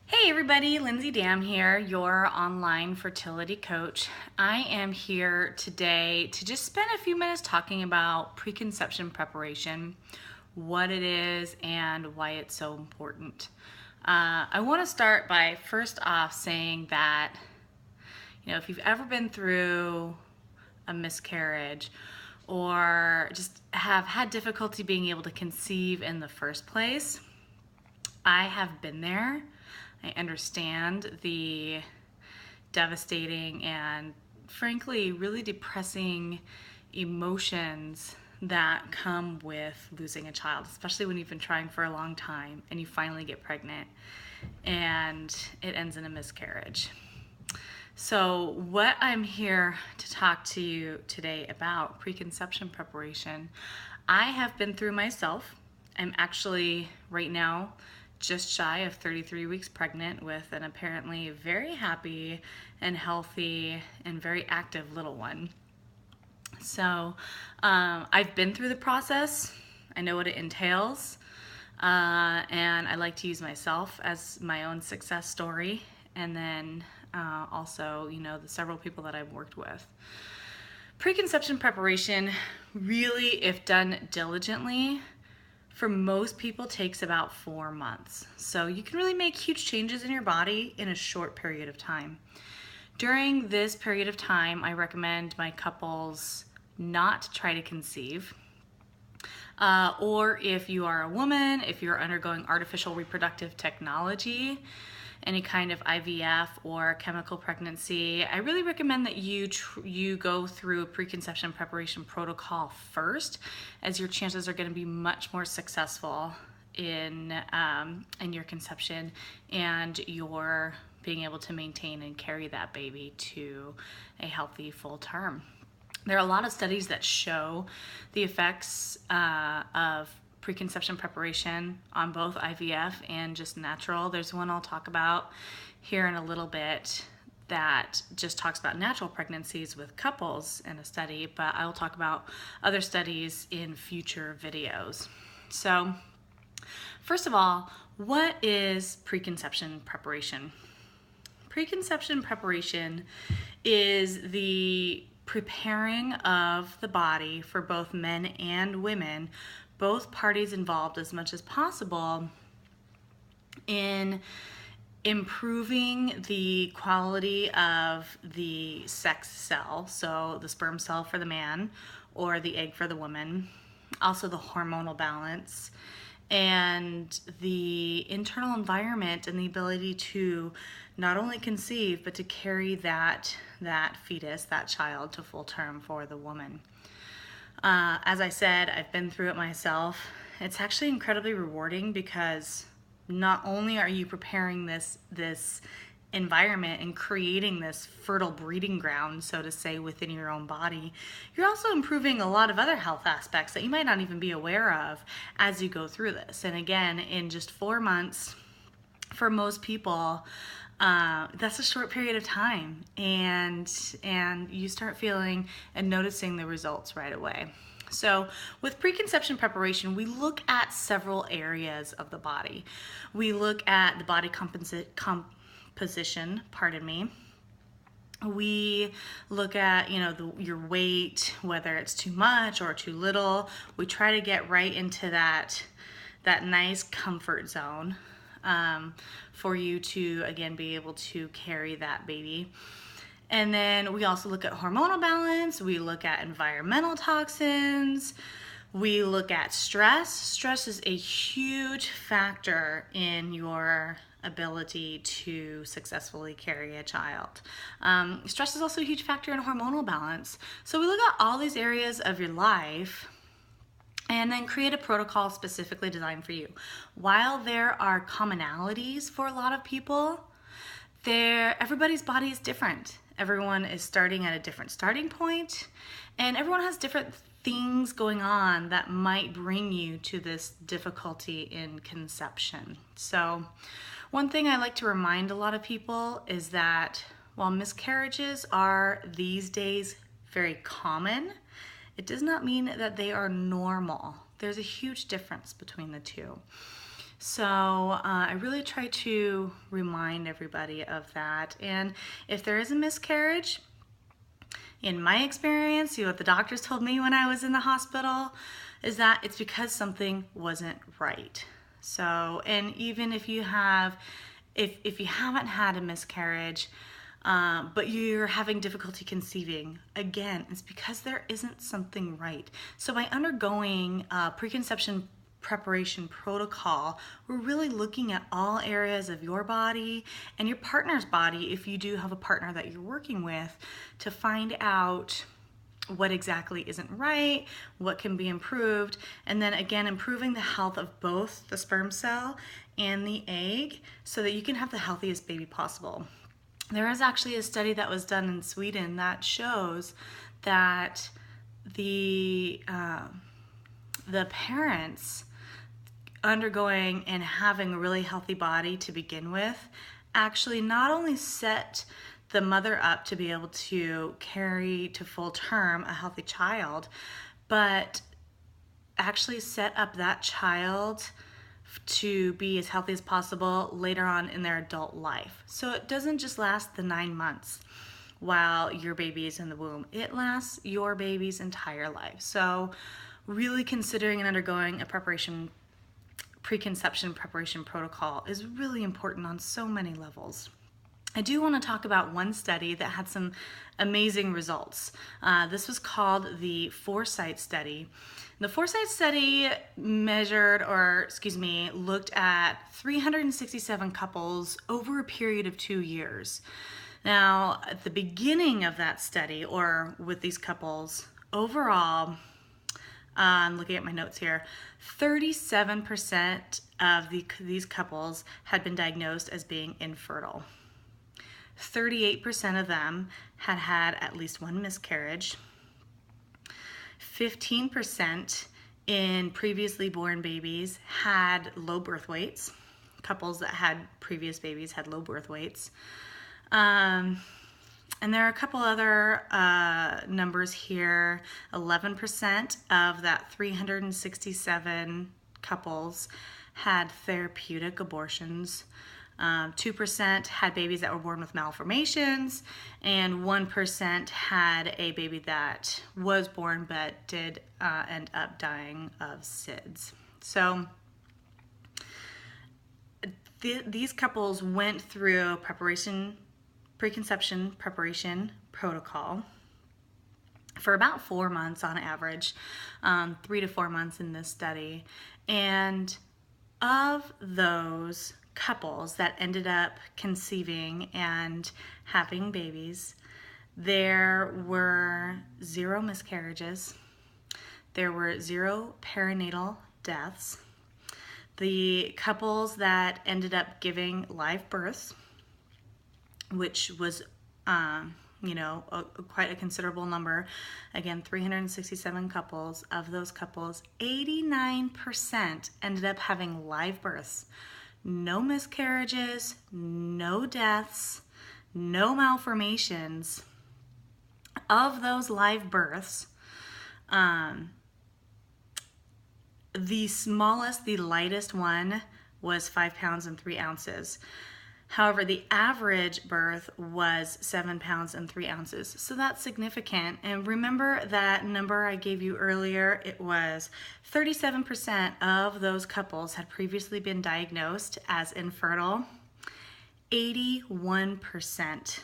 Hey everybody, Lindsay Dam here, your online fertility coach. I am here today to just spend a few minutes talking about preconception preparation, what it is, and why it's so important. I want to start by first off saying that, if you've ever been through a miscarriage or just have had difficulty being able to conceive in the first place, I have been there. I understand the devastating and frankly really depressing emotions that come with losing a child, especially when you've been trying for a long time and you finally get pregnant and it ends in a miscarriage. So what I'm here to talk to you today about preconception preparation, I have been through myself. I'm actually right now just shy of 33 weeks pregnant with an apparently very happy and healthy and very active little one. So I've been through the process. I know what it entails. And I like to use myself as my own success story. And then also, the several people that I've worked with. Preconception preparation really, if done diligently, for most people takes about 4 months. So you can really make huge changes in your body in a short period of time. During this period of time, I recommend my couples not try to conceive. Or if you are a woman, if you're undergoing artificial reproductive technology, any kind of IVF or chemical pregnancy, I really recommend that you go through a preconception preparation protocol first, as your chances are going to be much more successful in your conception and your being able to maintain and carry that baby to a healthy full term. There are a lot of studies that show the effects of preconception preparation on both IVF and just natural. There's one I'll talk about here in a little bit that just talks about natural pregnancies with couples in a study, but I'll talk about other studies in future videos. So, first of all, what is preconception preparation? Preconception preparation is the preparing of the body for both men and women, both parties involved as much as possible, in improving the quality of the sex cell, so the sperm cell for the man or the egg for the woman, also the hormonal balance, and the internal environment and the ability to not only conceive but to carry that fetus, that child, to full term for the woman. As I said, I've been through it myself. It's actually incredibly rewarding because not only are you preparing this environment and creating this fertile breeding ground, so to say, within your own body, you're also improving a lot of other health aspects that you might not even be aware of as you go through this. And again, in just 4 months, for most people, that's a short period of time, and you start feeling and noticing the results right away. So with preconception preparation, we look at several areas of the body. We look at the body composition, we look at, your weight, whether it's too much or too little. We try to get right into that nice comfort zone for you to, again, be able to carry that baby. And then we also look at hormonal balance. We look at environmental toxins. We look at stress. Stress is a huge factor in your ability to successfully carry a child. Stress is also a huge factor in hormonal balance. So we look at all these areas of your life and then create a protocol specifically designed for you. While there are commonalities for a lot of people, everybody's body is different. Everyone is starting at a different starting point, and everyone has different things going on that might bring you to this difficulty in conception. So one thing I like to remind a lot of people is that while miscarriages are these days very common, it does not mean that they are normal. There's a huge difference between the two. So I really try to remind everybody of that. And if there is a miscarriage, in my experience, what the doctors told me when I was in the hospital is that it's because something wasn't right. So, and even if you have, if you haven't had a miscarriage, but you're having difficulty conceiving, again, it's because there isn't something right. So by undergoing preconception preparation protocol, we're really looking at all areas of your body and your partner's body, if you do have a partner that you're working with, to find out what exactly isn't right, what can be improved, and then again, improving the health of both the sperm cell and the egg so that you can have the healthiest baby possible. There is actually a study that was done in Sweden that shows that the parents undergoing and having a really healthy body to begin with actually not only set the mother up to be able to carry to full term a healthy child, but actually set up that child to be as healthy as possible later on in their adult life. So it doesn't just last the 9 months while your baby is in the womb. It lasts your baby's entire life. So really considering and undergoing a preconception preparation protocol is really important on so many levels. I do want to talk about one study that had some amazing results. This was called the Foresight study. The Foresight study looked at 367 couples over a period of 2 years. Now, at the beginning of that study, or with these couples, overall, I'm looking at my notes here, 37% of these couples had been diagnosed as being infertile. 38% of them had had at least one miscarriage. 15% in previously born babies had low birth weights. Couples that had previous babies had low birth weights. And there are a couple other numbers here. 11% of that 367 couples had therapeutic abortions. 2% had babies that were born with malformations, and 1% had a baby that was born but did end up dying of SIDS. So these couples went through preconception preparation protocol for about 4 months on average, 3 to 4 months in this study. And of those couples that ended up conceiving and having babies, there were 0 miscarriages, there were 0 perinatal deaths. The couples that ended up giving live births, which was quite a considerable number. Again, 367 couples. Of those couples, 89% ended up having live births. No miscarriages, no deaths, no malformations. Of those live births, the smallest, the lightest one was 5 pounds and 3 ounces. However, the average birth was 7 pounds and 3 ounces. So that's significant. And remember that number I gave you earlier, it was 37% of those couples had previously been diagnosed as infertile. 81%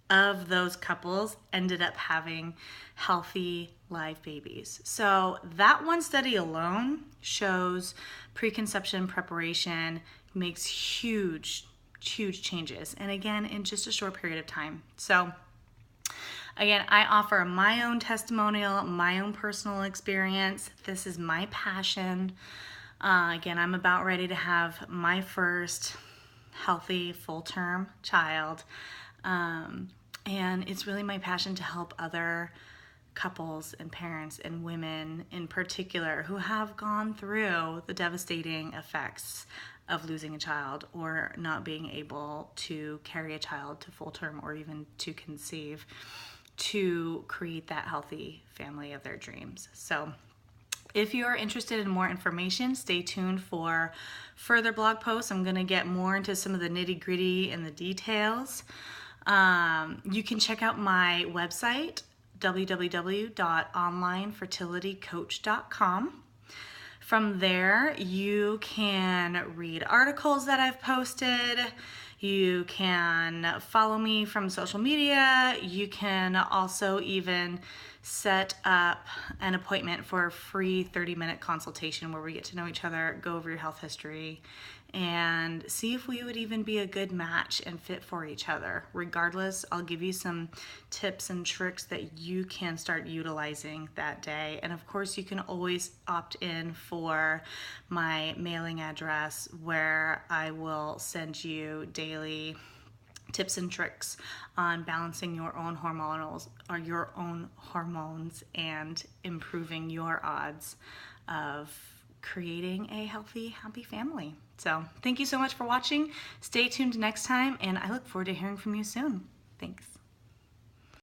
of those couples ended up having healthy live babies. So that one study alone shows preconception preparation makes huge changes, and again, in just a short period of time. So again, I offer my own testimonial, my own personal experience. This is my passion. Again, I'm about ready to have my first healthy full-term child, and it's really my passion to help other couples and parents and women in particular who have gone through the devastating effects of losing a child or not being able to carry a child to full term or even to conceive, to create that healthy family of their dreams. So If you are interested in more information, stay tuned for further blog posts. I'm going to get more into some of the nitty-gritty and the details. You can check out my website, www.onlinefertilitycoach.com. From there, you can read articles that I've posted. You can follow me from social media. You can also even set up an appointment for a free 30-minute consultation where we get to know each other, go over your health history, and see if we would even be a good match and fit for each other. Regardless, I'll give you some tips and tricks that you can start utilizing that day. And of course, you can always opt in for my mailing address where I will send you daily tips and tricks on balancing your own hormonals or your own hormones and improving your odds of creating a healthy, happy family. So thank you so much for watching. Stay tuned next time, and I look forward to hearing from you soon. Thanks.